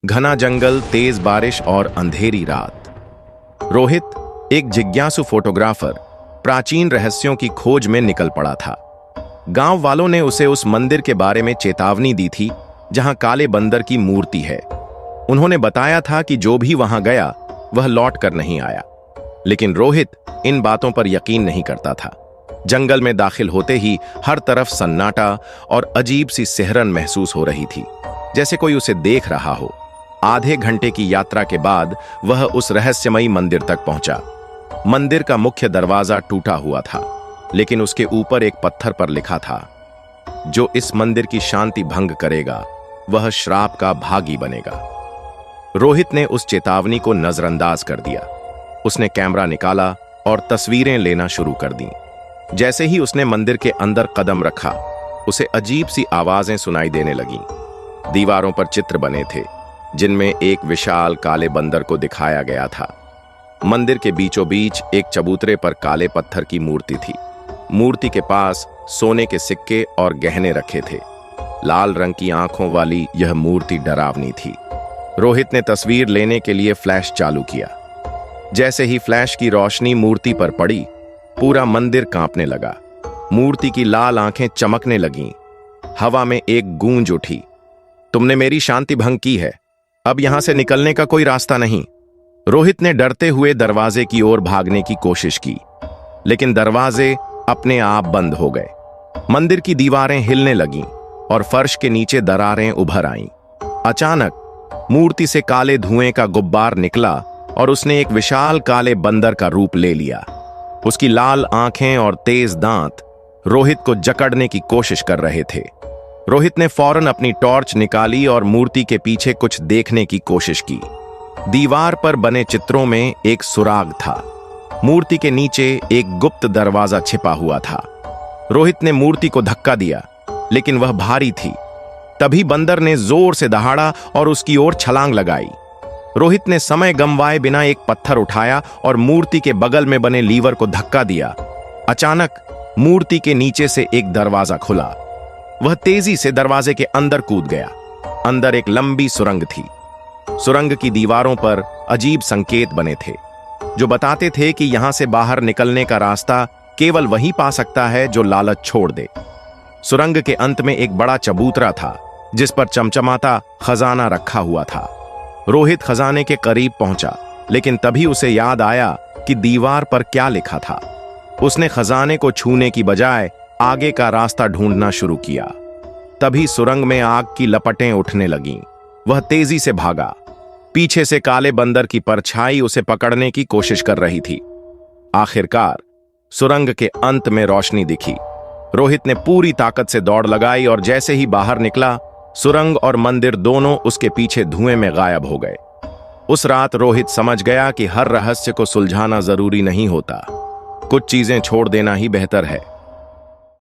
घना जंगल, तेज बारिश और अंधेरी रात। रोहित, एक जिज्ञासु फोटोग्राफर, प्राचीन रहस्यों की खोज में निकल पड़ा था। गांव वालों ने उसे उस मंदिर के बारे में चेतावनी दी थी जहां काले बंदर की मूर्ति है। उन्होंने बताया था कि जो भी वहां गया वह लौट कर नहीं आया। लेकिन रोहित इन बातों पर यकीन नहीं करता था। जंगल में दाखिल होते ही हर तरफ सन्नाटा और अजीब सी सिहरन महसूस हो रही थी, जैसे कोई उसे देख रहा हो। आधे घंटे की यात्रा के बाद वह उस रहस्यमयी मंदिर तक पहुंचा। मंदिर का मुख्य दरवाजा टूटा हुआ था, लेकिन उसके ऊपर एक पत्थर पर लिखा था, जो इस मंदिर की शांति भंग करेगा वह श्राप का भागी बनेगा। रोहित ने उस चेतावनी को नजरअंदाज कर दिया। उसने कैमरा निकाला और तस्वीरें लेना शुरू कर दी। जैसे ही उसने मंदिर के अंदर कदम रखा, उसे अजीब सी आवाजें सुनाई देने लगीं। दीवारों पर चित्र बने थे जिनमें एक विशाल काले बंदर को दिखाया गया था। मंदिर के बीचों बीच एक चबूतरे पर काले पत्थर की मूर्ति थी। मूर्ति के पास सोने के सिक्के और गहने रखे थे। लाल रंग की आंखों वाली यह मूर्ति डरावनी थी। रोहित ने तस्वीर लेने के लिए फ्लैश चालू किया। जैसे ही फ्लैश की रोशनी मूर्ति पर पड़ी, पूरा मंदिर कांपने लगा। मूर्ति की लाल आंखें चमकने लगीं। हवा में एक गूंज उठी, तुमने मेरी शांति भंग की है, अब यहां से निकलने का कोई रास्ता नहीं। रोहित ने डरते हुए दरवाजे की ओर भागने की कोशिश की, लेकिन दरवाजे अपने आप बंद हो गए। मंदिर की दीवारें हिलने लगीं और फर्श के नीचे दरारें उभर आईं। अचानक मूर्ति से काले धुएं का गुब्बार निकला और उसने एक विशाल काले बंदर का रूप ले लिया। उसकी लाल आंखें और तेज दांत रोहित को जकड़ने की कोशिश कर रहे थे। रोहित ने फौरन अपनी टॉर्च निकाली और मूर्ति के पीछे कुछ देखने की कोशिश की। दीवार पर बने चित्रों में एक सुराग था। मूर्ति के नीचे एक गुप्त दरवाजा छिपा हुआ था। रोहित ने मूर्ति को धक्का दिया, लेकिन वह भारी थी। तभी बंदर ने जोर से दहाड़ा और उसकी ओर छलांग लगाई। रोहित ने समय गंवाए बिना एक पत्थर उठाया और मूर्ति के बगल में बने लीवर को धक्का दिया। अचानक मूर्ति के नीचे से एक दरवाजा खुला। वह तेजी से दरवाजे के अंदर कूद गया। अंदर एक लंबी सुरंग थी। सुरंग की दीवारों पर अजीब संकेत बने थे, जो बताते थे कि यहां से बाहर निकलने का रास्ता केवल वही पा सकता है जो लालच छोड़ दे। सुरंग के अंत में एक बड़ा चबूतरा था, जिस पर चमचमाता खजाना रखा हुआ था। रोहित खजाने के करीब पहुंचा, लेकिन तभी उसे याद आया कि दीवार पर क्या लिखा था। उसने खजाने को छूने की बजाय आगे का रास्ता ढूंढना शुरू किया। तभी सुरंग में आग की लपटें उठने लगीं। वह तेजी से भागा। पीछे से काले बंदर की परछाई उसे पकड़ने की कोशिश कर रही थी। आखिरकार सुरंग के अंत में रोशनी दिखी। रोहित ने पूरी ताकत से दौड़ लगाई और जैसे ही बाहर निकला, सुरंग और मंदिर दोनों उसके पीछे धुएं में गायब हो गए। उस रात रोहित समझ गया कि हर रहस्य को सुलझाना जरूरी नहीं होता, कुछ चीजें छोड़ देना ही बेहतर है।